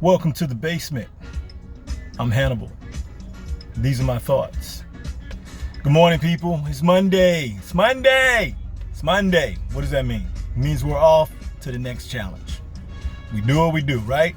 Welcome to the Base-Ment. I'm Hannibal. These are my thoughts. Good morning, people. It's Monday. It's Monday. It's Monday. What does that mean? It means we're off to the next challenge. We do what we do, right?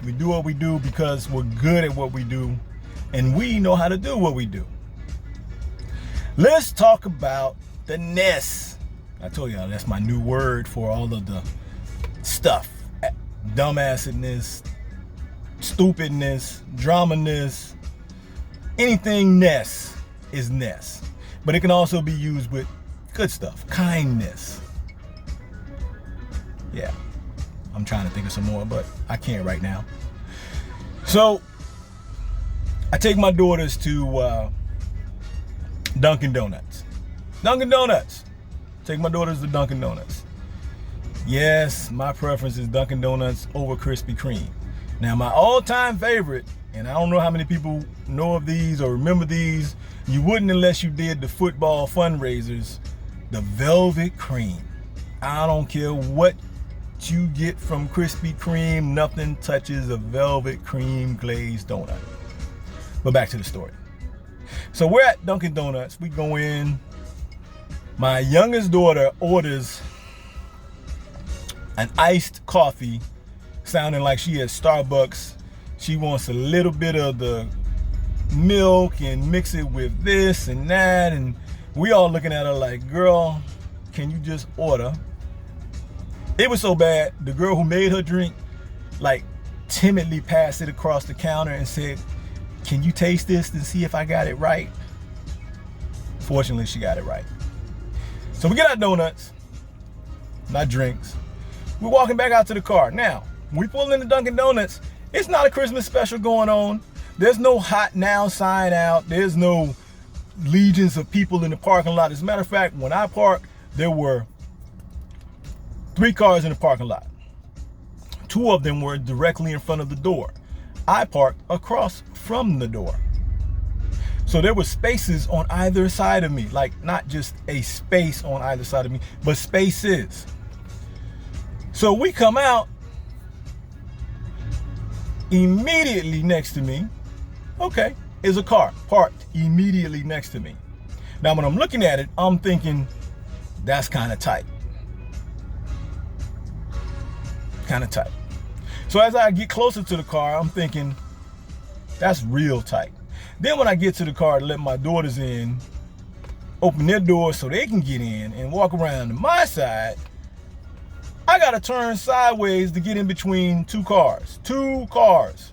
We do what we do because we're good at what we do, and we know how to do what we do. Let's talk about the ness. I told y'all that's my new word for all of the stuff. Dumbassedness, stupidness, dramaness, anything ness is ness. But it can also be used with good stuff, kindness. Yeah, I'm trying to think of some more, but I can't right now. So, I take my daughters to Dunkin' Donuts. Dunkin' Donuts. Take my daughters to Dunkin' Donuts. Yes, my preference is Dunkin' Donuts over Krispy Kreme. Now, my all-time favorite, and I don't know how many people know of these or remember these, you wouldn't unless you did the football fundraisers, the Velvet Cream. I don't care what you get from Krispy Kreme, nothing touches a Velvet Cream glazed donut. But back to the story. So we're at Dunkin' Donuts. We go in. My youngest daughter orders an iced coffee, sounding like she at Starbucks. She wants a little bit of the milk and mix it with this and that. And we all looking at her like, girl, can you just order? It was so bad, the girl who made her drink, like, timidly passed it across the counter and said, can you taste this and see if I got it right? Fortunately, she got it right. So we get our donuts, not drinks. We're walking back out to the car. Now, when we pull into Dunkin' Donuts, it's not a Christmas special going on. There's no hot now sign out. There's no legions of people in the parking lot. As a matter of fact, when I parked, there were 3 cars in the parking lot. 2 of them were directly in front of the door. I parked across from the door. So there were spaces on either side of me, like not just a space on either side of me, but spaces. So we come out, immediately next to me, okay, is a car parked immediately next to me. Now when I'm looking at it, I'm thinking, that's kind of tight. Kind of tight. So as I get closer to the car, I'm thinking, that's real tight. Then when I get to the car to let my daughters in, open their doors so they can get in and walk around to my side, I gotta turn sideways to get in between 2 cars. 2 cars.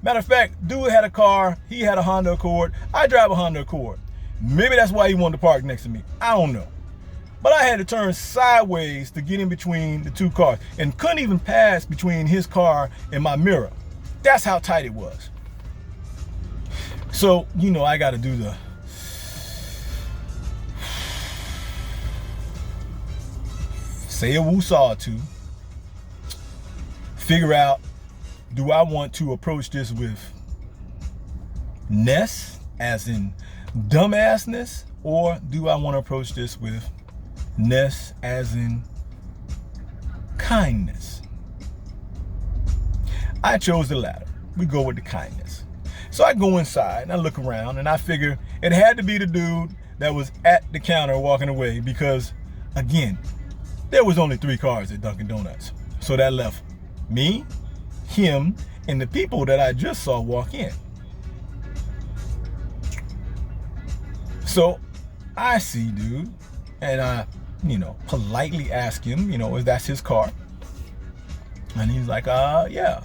Matter of fact, dude had a car, he had a Honda Accord, I drive a Honda Accord. Maybe that's why he wanted to park next to me, I don't know. But I had to turn sideways to get in between the 2 cars and couldn't even pass between his car and my mirror. That's how tight it was. So, you know, I got to do the say a woo-saw or two, figure out, do I want to approach this with ness, as in dumbassness, or do I want to approach this with ness, as in kindness? I chose the latter. We go with the kindness. So I go inside and I look around and I figure it had to be the dude that was at the counter walking away, because again, there was only 3 cars at Dunkin' Donuts. So that left me, him, and the people that I just saw walk in. So I see dude and I, politely ask him, if that's his car. And he's like, yeah.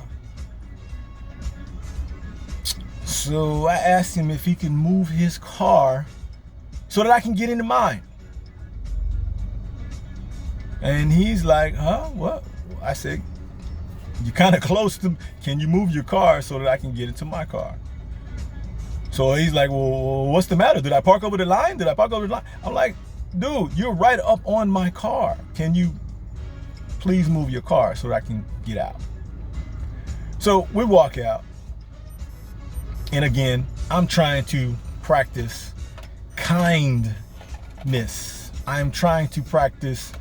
So I asked him if he can move his car so that I can get into mine. And he's like, huh, what? I said, you're kind of close to, can you move your car so that I can get into my car? So he's like, well, what's the matter? Did I park over the line? I'm like, dude, you're right up on my car. Can you please move your car so that I can get out? So we walk out. And again, I'm trying to practice kindness. I'm trying to practice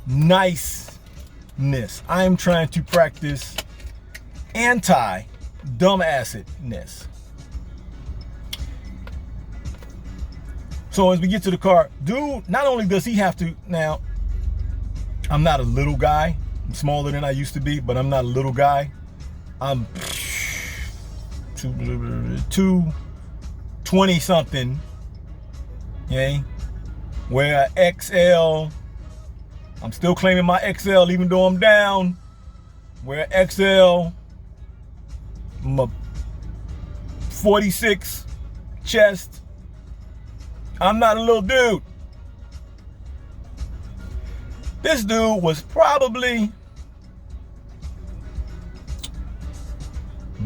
niceness. I'm trying to practice anti dumbassedness. So as we get to the car, dude, not only does he have to, now, I'm not a little guy. I'm smaller than I used to be, but I'm not a little guy. I'm 220 something. Okay? Where XL, I'm still claiming my XL even though I'm down. Where XL, I'm a 46 chest. I'm not a little dude. This dude was probably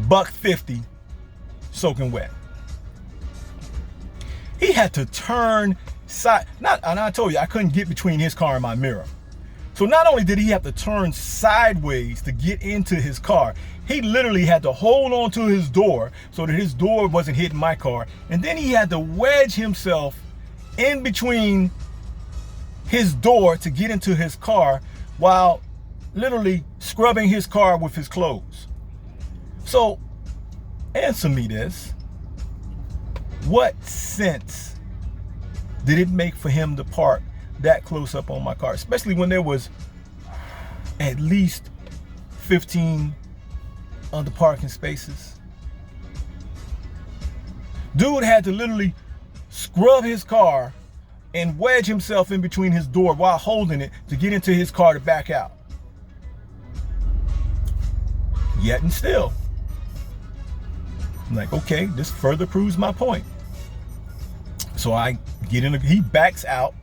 $150 soaking wet. He had to turn side, and I told you I couldn't get between his car and my mirror. So not only did he have to turn sideways to get into his car, he literally had to hold on to his door so that his door wasn't hitting my car. And then he had to wedge himself in between his door to get into his car while literally scrubbing his car with his clothes. So answer me this. What sense did it make for him to park that close up on my car, especially when there was at least 15 other parking spaces? Dude had to literally scrub his car and wedge himself in between his door while holding it to get into his car to back out. Yet and still, I'm like, okay, this further proves my point. So I get in, he backs out.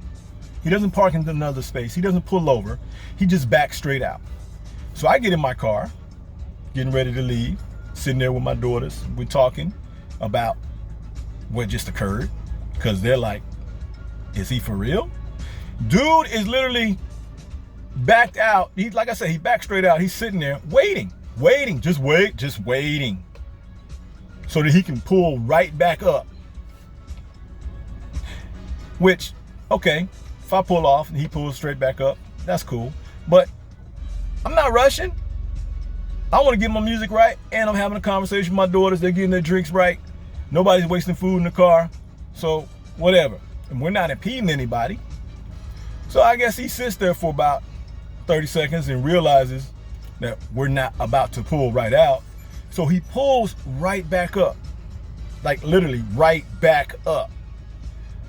He doesn't park into another space. He doesn't pull over. He just backs straight out. So I get in my car, getting ready to leave, sitting there with my daughters. We're talking about what just occurred because they're like, is he for real? Dude is literally backed out. He, like I said, he backed straight out. He's sitting there waiting, just waiting so that he can pull right back up. Which, okay, if I pull off and he pulls straight back up, that's cool. But I'm not rushing. I want to get my music right, and I'm having a conversation with my daughters. They're getting their drinks right. Nobody's wasting food in the car. So whatever. And we're not impeding anybody. So I guess he sits there for about 30 seconds and realizes that we're not about to pull right out. So he pulls right back up. Like literally right back up.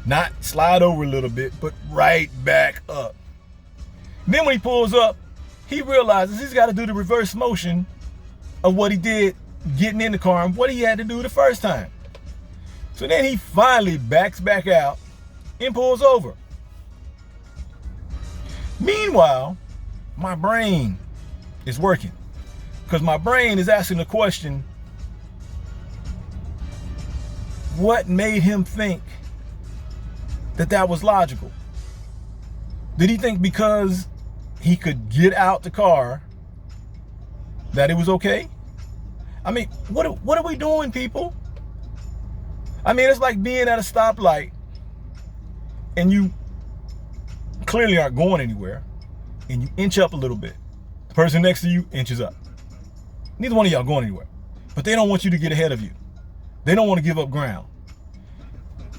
Not slide over a little bit, but right back up. And then when he pulls up, he realizes he's got to do the reverse motion of what he did getting in the car and what he had to do the first time. So then he finally backs back out and pulls over. Meanwhile, my brain is working because my brain is asking the question, what made him think that was logical? Did he think because he could get out the car that it was okay? I mean, what are we doing, people? I mean, it's like being at a stoplight and you clearly aren't going anywhere and you inch up a little bit. The person next to you inches up. Neither one of y'all going anywhere, but they don't want you to get ahead of you. They don't want to give up ground.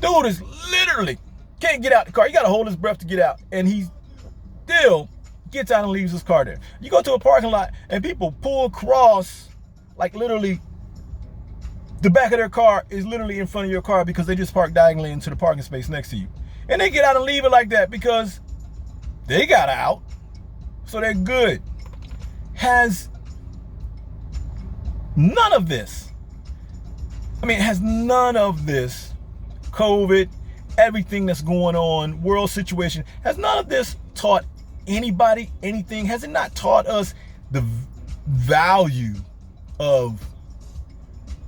Dude is literally can't get out the car. He got to hold his breath to get out. And he still gets out and leaves his car there. You go to a parking lot and people pull across, like literally the back of their car is literally in front of your car because they just parked diagonally into the parking space next to you. And they get out and leave it like that because they got out. So they're good. Has none of this. I mean, has none of this COVID, everything that's going on, world situation, has none of this taught anybody anything? Has it not taught us the value of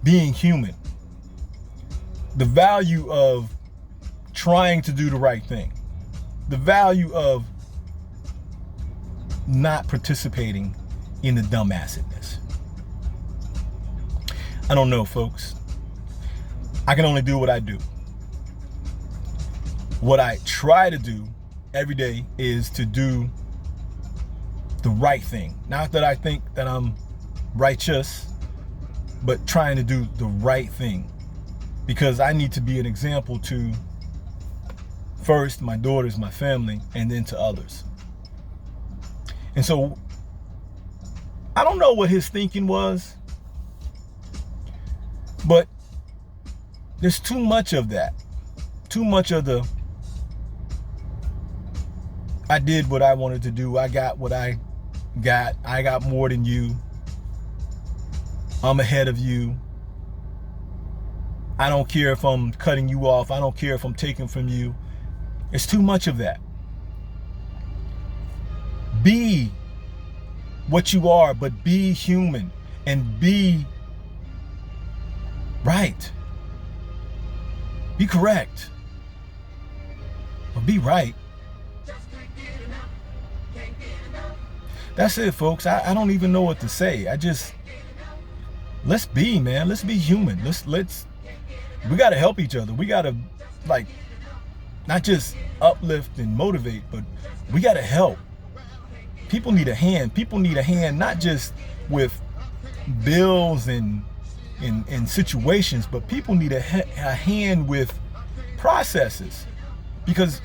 being human? The value of trying to do the right thing? The value of not participating in the dumbassedness? I don't know, folks. I can only do what I do. What I try to do every day is to do the right thing. Not that I think that I'm righteous, but trying to do the right thing, because I need to be an example to, first, my daughters, my family, and then to others. And so I don't know what his thinking was, but there's too much of that. Too much of the, I did what I wanted to do. I got what I got. I got more than you. I'm ahead of you. I don't care if I'm cutting you off. I don't care if I'm taking from you. It's too much of that. Be what you are, but be human and be right. Be correct. Or be right. That's it, folks. I don't even know what to say. Let's be, man. Let's be human. We got to help each other. We got to, like, not just uplift and motivate, but we got to help. People need a hand. People need a hand, not just with bills and situations, but people need a hand with processes, because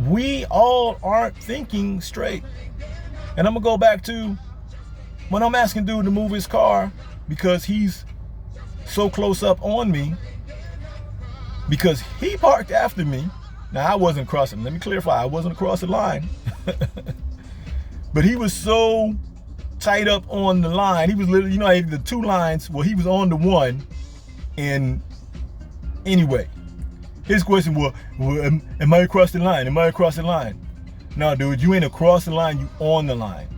we all aren't thinking straight. And I'm gonna go back to when I'm asking dude to move his car because he's so close up on me, because he parked after me. Now, I wasn't crossing, let me clarify, I wasn't across the line. But he was so tight up on the line. He was literally, the two lines, well, he was on the one. And anyway, his question was, well, am I across the line? Am I across the line? No, dude, you ain't across the line, you on the line.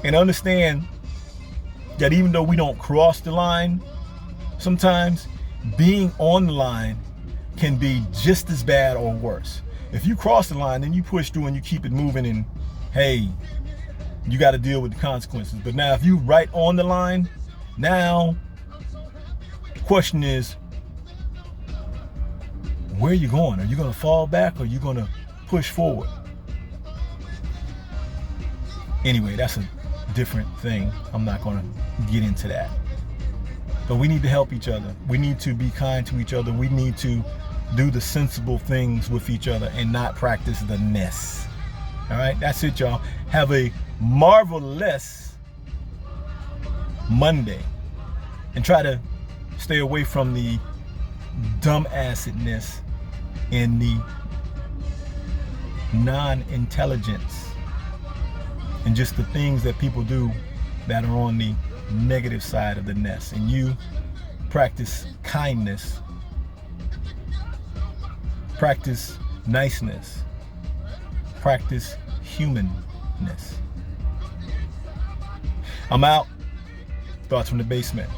And understand that even though we don't cross the line, sometimes being on the line can be just as bad or worse. If you cross the line, then you push through and you keep it moving, and hey, you got to deal with the consequences. But now if you right on the line, now the question is, where are you going? Are you going to fall back, or are you going to push forward? Anyway, that's a different thing. I'm not going to get into that. But we need to help each other. We need to be kind to each other. We need to do the sensible things with each other and not practice the mess. All right, that's it, y'all. Have a marvelous Monday, and try to stay away from the dumbassedness and the non-intelligence and just the things that people do that are on the negative side of the nest. And you practice kindness, practice niceness, practice humanness. I'm out. Thoughts from the basement.